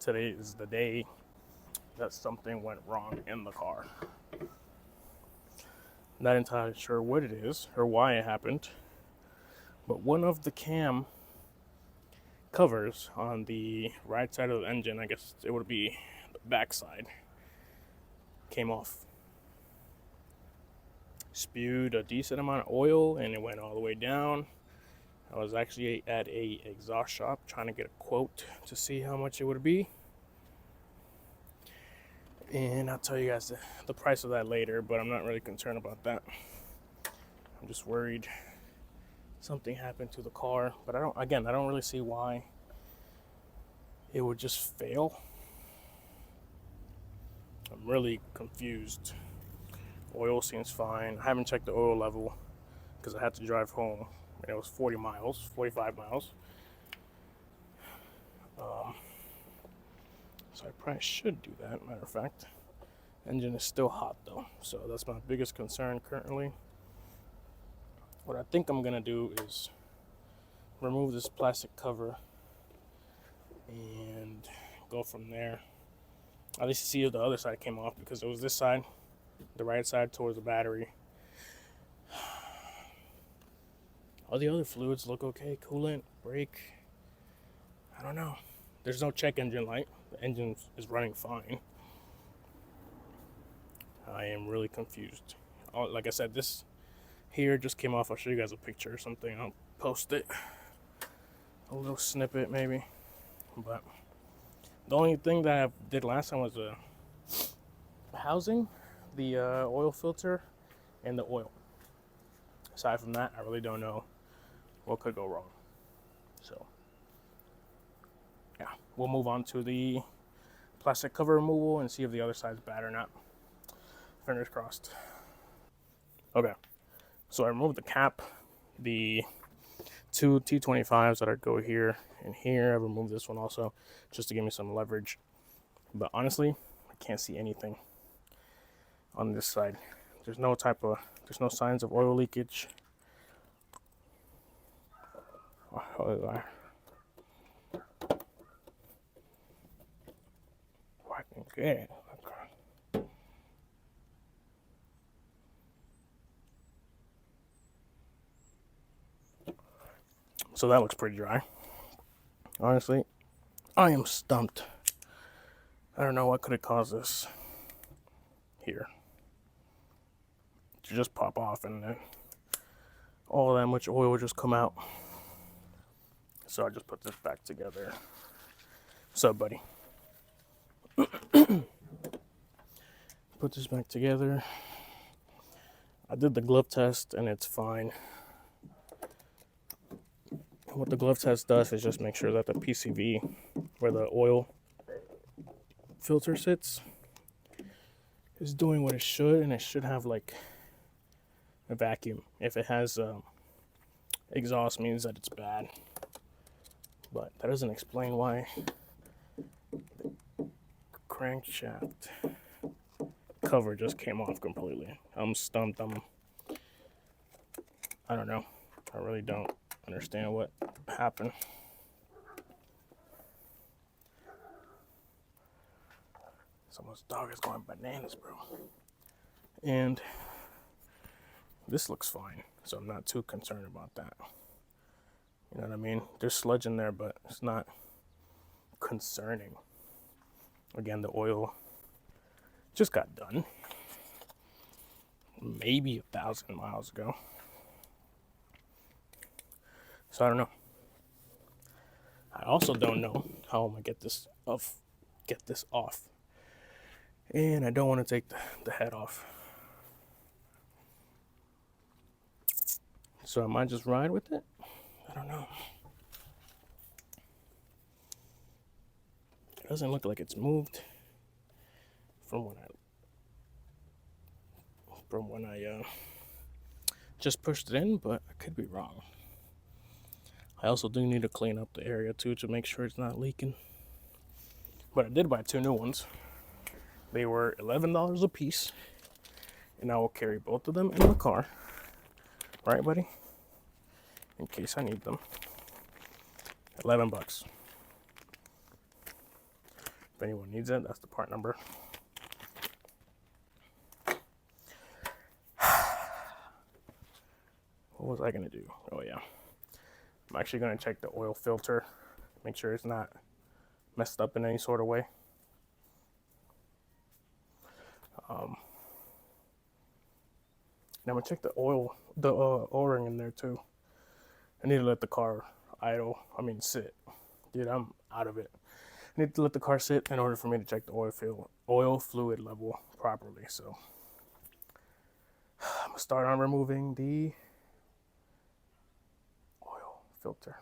today is the day that something went wrong in the car. Not entirely sure what it is or why it happened, but one of the cam covers on the right side of the engine, I guess it would be the back side, came off. Spewed a decent amount of oil and it went all the way down. I was actually at a exhaust shop trying to get a quote to see how much it would be. And I'll tell you guys the price of that later, but I'm not really concerned about that. I'm just worried something happened to the car, but I don't really see why it would just fail. I'm really confused. Oil seems fine. I haven't checked the oil level because I had to drive home. And it was 45 miles. So I probably should do that, matter of fact. Engine is still hot though, so that's my biggest concern currently. What I think I'm gonna do is remove this plastic cover and go from there. At least see if the other side came off, because it was this side, the right side towards the battery. All the other fluids look okay. Coolant, brake, I don't know. There's no check engine light. The engine is running fine. I am really confused. Like I said, this here just came off. I'll show you guys a picture or something. I'll post it. A little snippet maybe. But the only thing that I did last time was the housing, the oil filter, and the oil. Aside from that, I really don't know what could go wrong. So yeah, we'll move on to the plastic cover removal and see if the other side's bad or not. Fingers crossed. Okay, so I removed the cap, the two T25s that go here and here. I removed this one also just to give me some leverage. But honestly, I can't see anything on this side. There's no signs of oil leakage. Okay. So that looks pretty dry. Honestly, I am stumped. I don't know what could have caused this here to just pop off and then all that much oil would just come out. So I just put this back together. So, buddy. Put this back together. I did the glove test and it's fine. What the glove test does is just make sure that the PCV, where the oil filter sits, is doing what it should, and it should have like a vacuum. If it has exhaust, means that it's bad. But that doesn't explain why the crankshaft cover just came off completely. I'm stumped. I don't know. I really don't understand what happened. Someone's dog is going bananas, bro. And this looks fine, so I'm not too concerned about that. You know what I mean? There's sludge in there, but it's not concerning. Again, the oil just got done maybe 1,000 miles ago. So I don't know. I also don't know how I'm gonna get this off. And I don't want to take the head off. So I might just ride with it. I don't know. It doesn't look like it's moved from when I just pushed it in, but I could be wrong. I also do need to clean up the area too to make sure it's not leaking. But I did buy 2 new ones. They were $11 a piece, and I will carry both of them in the car. Right, buddy? In case I need them. $11. If anyone needs it, that's the part number. What was I gonna do? Oh yeah, I'm actually gonna check the oil filter, make sure it's not messed up in any sort of way. And I'm gonna check the oil, the O-ring in there too. I need to let the car sit. Dude, I'm out of it. I need to let the car sit in order for me to check the oil fluid level properly. So I'm gonna start on removing the oil filter.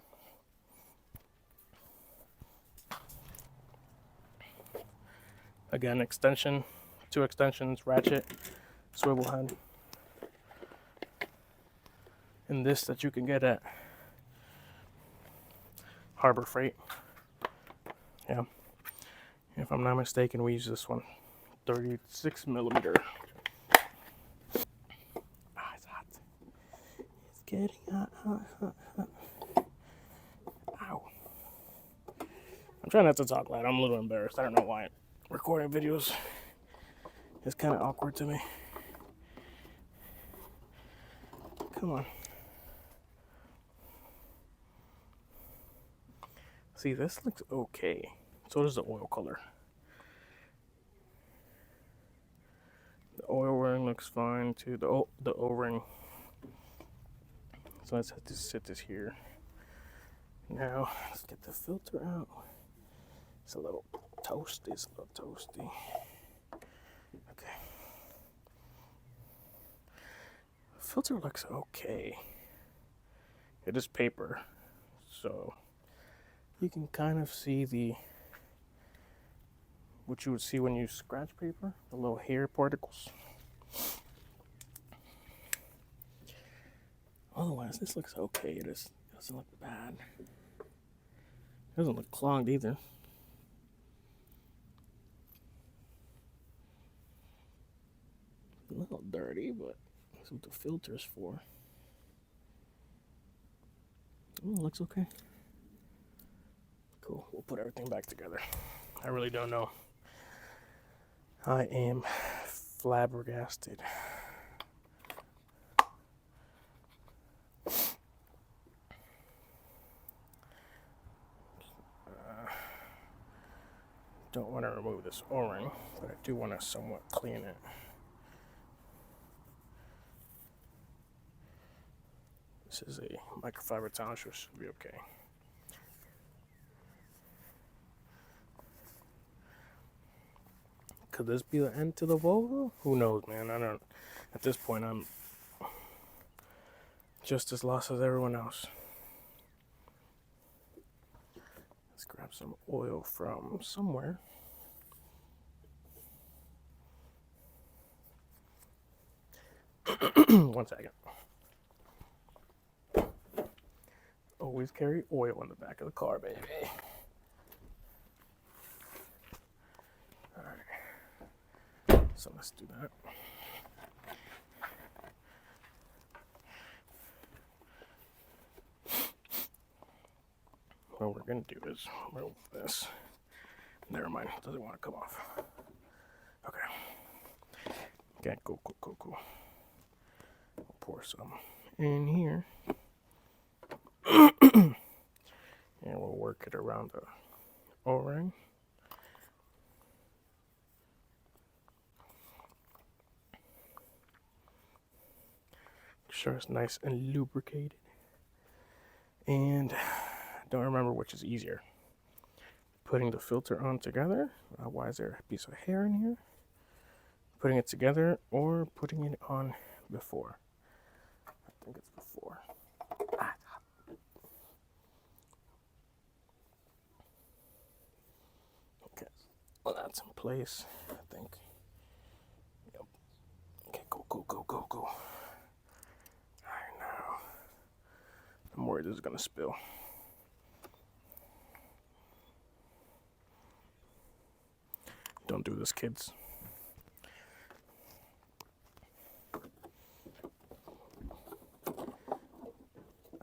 Again, extension, 2 extensions, ratchet, swivel head. And this that you can get at Harbor Freight. Yeah. If I'm not mistaken, we use this one. 36 millimeter. Ah, it's hot. It's getting hot, hot, hot, hot. Ow. I'm trying not to talk loud. I'm a little embarrassed. I don't know why. Recording videos is kind of awkward to me. Come on. See, this looks okay. So does the oil color. The oil ring looks fine too. The O-ring. So let's have to sit this here. Now let's get the filter out. It's a little toasty. Okay. The filter looks okay. It is paper, so you can kind of see what you would see when you scratch paper, the little hair particles. Otherwise, this looks okay. It doesn't look bad. It doesn't look clogged either. A little dirty, but that's what the filter's for. Looks okay. Cool. We'll put everything back together. I really don't know. I am flabbergasted. Don't want to remove this O-ring, but I do want to somewhat clean it. This is a microfiber towel, so it should be okay. Could this be the end to the Volvo? Who knows, man? I don't. At this point, I'm just as lost as everyone else. Let's grab some oil from somewhere. One second. Always carry oil in the back of the car, baby. Alright. So let's do that. What we're going to do is remove this. Never mind. It doesn't want to come off. Okay. Okay, cool. We'll pour some in here. And we'll work it around the O-ring. Make sure it's nice and lubricated. And I don't remember which is easier. Putting the filter on together. Why is there a piece of hair in here? Putting it together or putting it on before? I think it's before. Okay, well that's in place, I think. Yep. Okay, go. Alright, now I'm worried this is gonna spill. Don't do this, kids.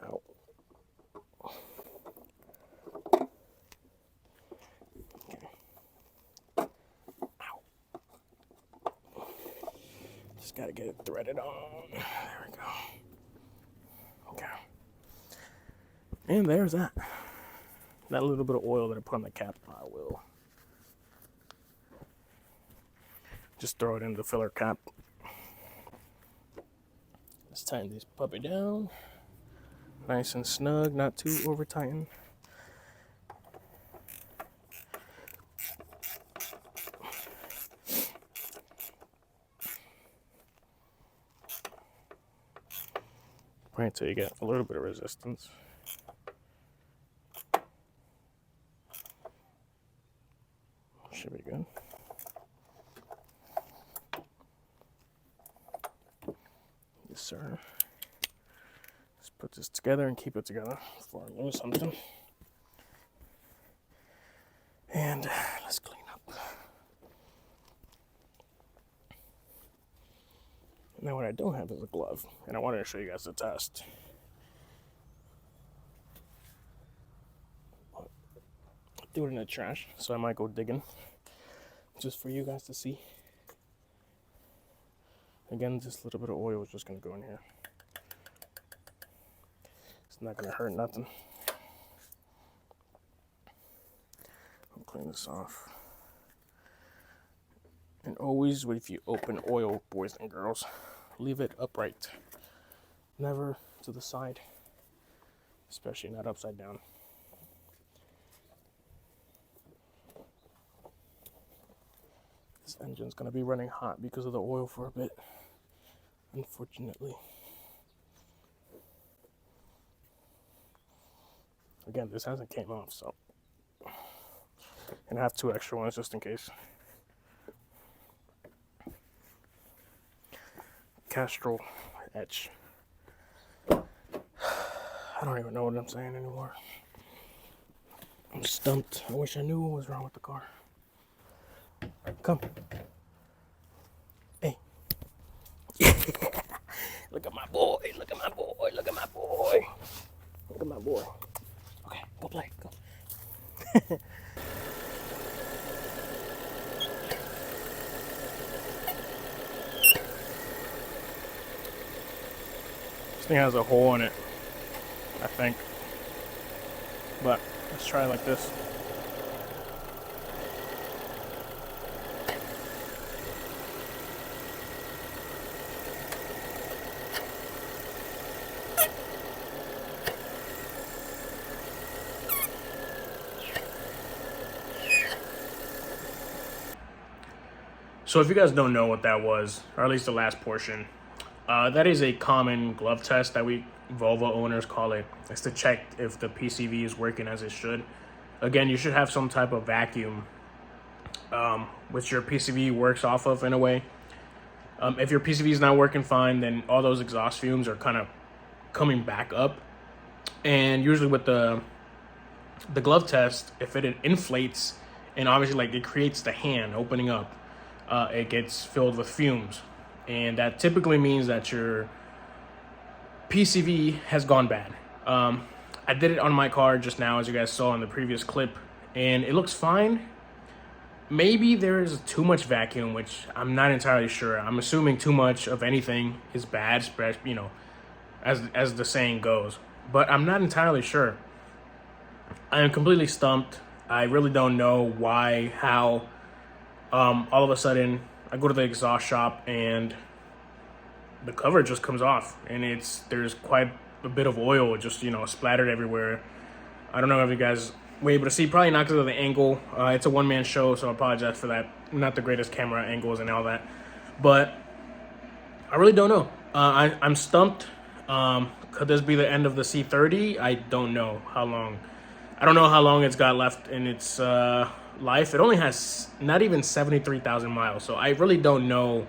Ow. Okay. Just gotta get it threaded on. There we go. Okay. And there's that. That little bit of oil that I put on the cap, I will just throw it in the filler cap. Let's tighten this puppy down. Nice and snug, not too over tightened. Wait until you get a little bit of resistance. Should be good. Yes, sir. Let's put this together and keep it together before I lose something. And let's clean up. Now what I don't have is a glove, and I wanted to show you guys the test. I threw it in the trash, so I might go digging, just for you guys to see. Again, just a little bit of oil is just gonna go in here. It's not gonna hurt nothing. I'll clean this off. And always, if you open oil, boys and girls, leave it upright. Never to the side, especially not upside down. This engine's gonna be running hot because of the oil for a bit, unfortunately. Again, this hasn't came off, so. And I have 2 extra ones just in case. Castrol etch. I don't even know what I'm saying anymore. I'm stumped. I wish I knew what was wrong with the car. Come. Hey. Look at my boy. Look at my boy. Look at my boy. Look at my boy. Okay, go play. Go. This thing has a hole in it, I think. But let's try it like this. So if you guys don't know what that was, or at least the last portion, that is a common glove test that we Volvo owners call it. It's to check if the PCV is working as it should. Again, you should have some type of vacuum which your PCV works off of in a way. If your PCV is not working fine, then all those exhaust fumes are kind of coming back up. And usually with the glove test, if it inflates and obviously like it creates the hand opening up, it gets filled with fumes. And that typically means that your PCV has gone bad. I did it on my car just now, as you guys saw in the previous clip, and it looks fine. Maybe there is too much vacuum, which I'm not entirely sure. I'm assuming too much of anything is bad, you know, as the saying goes. But I'm not entirely sure. I am completely stumped. I really don't know why, how. All of a sudden, I go to the exhaust shop and the cover just comes off, and there's quite a bit of oil just, you know, splattered everywhere. I don't know if you guys were able to see, probably not because of the angle. It's a one-man show, so I apologize for that. Not the greatest camera angles and all that, but I really don't know. I'm stumped. Could this be the end of the C30? I don't know how long. I don't know how long it's got left in its life. It only has not even 73,000 miles, so I really don't know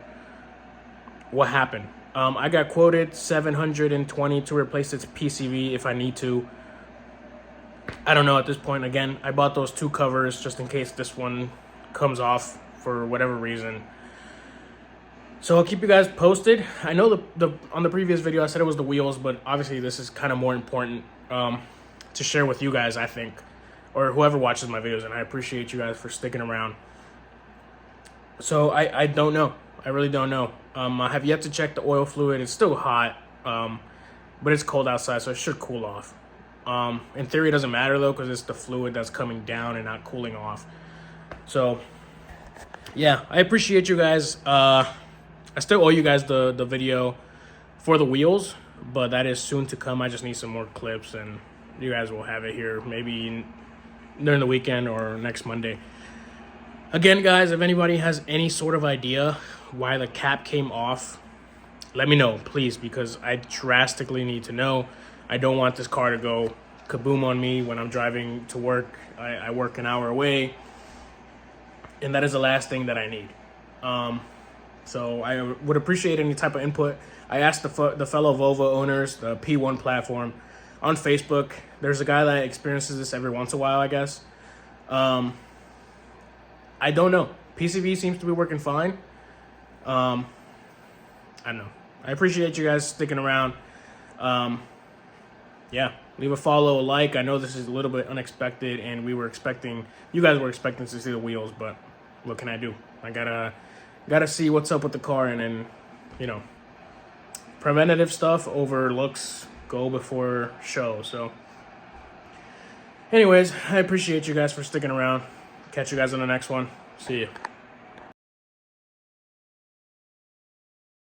what happened. I got quoted $720 to replace its PCV if I need to. I don't know at this point. Again, I bought those 2 covers just in case this one comes off for whatever reason. So I'll keep you guys posted. I know on the previous video I said it was the wheels, but obviously this is kind of more important to share with you guys, I think, or whoever watches my videos, and I appreciate you guys for sticking around. So I don't know. I really don't know. I have yet to check the oil fluid. It's still hot, but it's cold outside, so it should cool off. In theory, it doesn't matter though, because it's the fluid that's coming down and not cooling off. So yeah, I appreciate you guys. I still owe you guys the video for the wheels, but that is soon to come. I just need some more clips, and you guys will have it here maybe during the weekend or next Monday. Again, guys, if anybody has any sort of idea why the cap came off, let me know, please, because I drastically need to know. I don't want this car to go kaboom on me when I'm driving to work. I work an hour away, and that is the last thing that I need. So I would appreciate any type of input. I asked the fellow Volvo owners, the P1 platform, on Facebook. There's a guy that experiences this every once in a while, I guess. I don't know. PCV seems to be working fine. I don't know. I appreciate you guys sticking around. Yeah, leave a follow, a like. I know this is a little bit unexpected, and you guys were expecting to see the wheels, but what can I do? I gotta see what's up with the car, and then, you know, preventative stuff over looks go before show. So anyways, I appreciate you guys for sticking around. Catch you guys on the next one. See you.